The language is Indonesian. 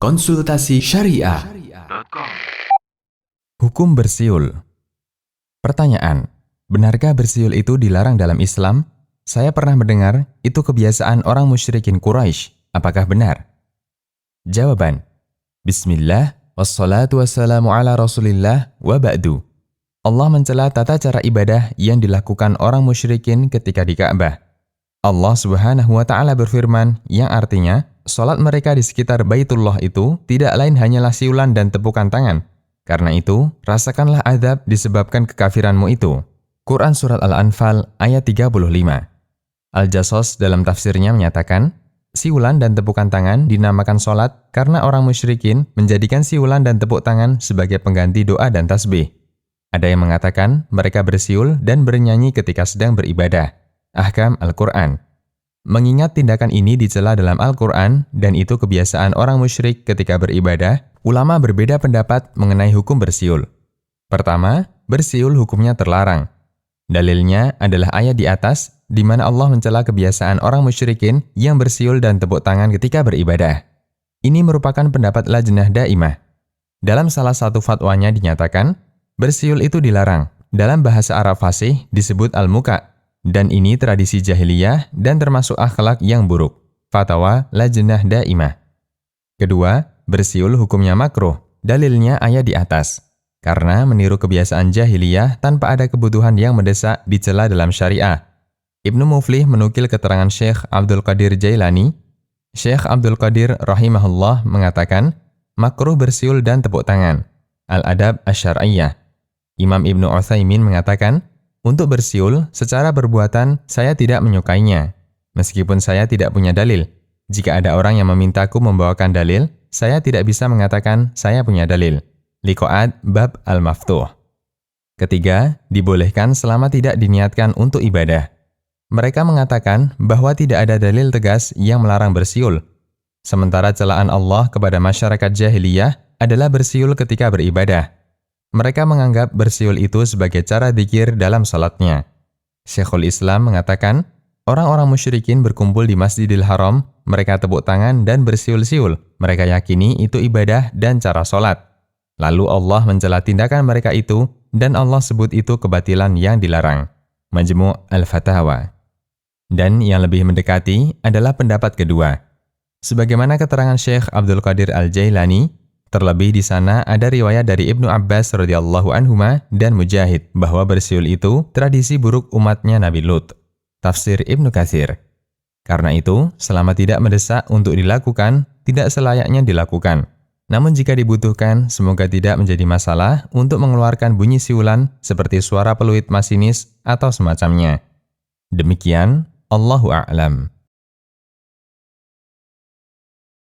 Konsultasi Syariah. Hukum bersiul. Pertanyaan, benarkah bersiul itu dilarang dalam Islam? Saya pernah mendengar itu kebiasaan orang musyrikin Quraisy. Apakah benar? Jawaban, Bismillah, wassalatu wassalamu ala rasulillah, wa ba'du. Allah mencela tata cara ibadah yang dilakukan orang musyrikin ketika di Ka'bah. Allah Subhanahu wa Ta'ala berfirman, yang artinya, salat mereka di sekitar Baitullah itu tidak lain hanyalah siulan dan tepukan tangan. Karena itu, rasakanlah azab disebabkan kekafiranmu itu. Quran Surat Al-Anfal ayat 35. Al-Jassos dalam tafsirnya menyatakan, siulan dan tepukan tangan dinamakan salat karena orang musyrikin menjadikan siulan dan tepuk tangan sebagai pengganti doa dan tasbih. Ada yang mengatakan mereka bersiul dan bernyanyi ketika sedang beribadah. Ahkam Al-Quran. Mengingat tindakan ini dicela dalam Al-Quran dan itu kebiasaan orang musyrik ketika beribadah, ulama berbeda pendapat mengenai hukum bersiul. Pertama, bersiul hukumnya terlarang. Dalilnya adalah ayat di atas, di mana Allah mencela kebiasaan orang musyrikin yang bersiul dan tepuk tangan ketika beribadah. Ini merupakan pendapat Lajnah Daimah. Dalam salah satu fatwanya dinyatakan, bersiul itu dilarang. Dalam bahasa Arab fasih disebut al-muka. Dan ini tradisi jahiliyah dan termasuk akhlak yang buruk. Fatwa Lajnah Daimah. Kedua, bersiul hukumnya makruh. Dalilnya ayat di atas. Karena meniru kebiasaan jahiliyah tanpa ada kebutuhan yang mendesak dicela dalam syariah. Ibnu Muflih menukil keterangan Syekh Abdul Qadir Jailani. Syekh Abdul Qadir rahimahullah mengatakan, makruh bersiul dan tepuk tangan. Al-Adab Asy-Syar'iyyah. Imam Ibnu Utsaimin mengatakan, untuk bersiul, secara perbuatan, saya tidak menyukainya. Meskipun saya tidak punya dalil. Jika ada orang yang memintaku membawakan dalil, saya tidak bisa mengatakan saya punya dalil. Liqa'at Bab Al-Maftuh. Ketiga, dibolehkan selama tidak diniatkan untuk ibadah. Mereka mengatakan bahwa tidak ada dalil tegas yang melarang bersiul. Sementara celaan Allah kepada masyarakat jahiliyah adalah bersiul ketika beribadah. Mereka menganggap bersiul itu sebagai cara dzikir dalam salatnya. Syekhul Islam mengatakan, orang-orang musyrikin berkumpul di Masjidil Haram, mereka tepuk tangan dan bersiul-siul. Mereka yakini itu ibadah dan cara salat. Lalu Allah mencela tindakan mereka itu dan Allah sebut itu kebatilan yang dilarang. Majmu' Al-Fatawa. Dan yang lebih mendekati adalah pendapat kedua. Sebagaimana keterangan Syekh Abdul Qadir Al-Jailani, terlebih di sana ada riwayat dari Ibnu Abbas radhiyallahu anhuma dan Mujahid bahwa bersiul itu tradisi buruk umatnya Nabi Lut. Tafsir Ibnu Katsir. Karena itu, selama tidak mendesak untuk dilakukan, tidak selayaknya dilakukan. Namun jika dibutuhkan, semoga tidak menjadi masalah untuk mengeluarkan bunyi siulan seperti suara peluit masinis atau semacamnya. Demikian, Allahu a'lam.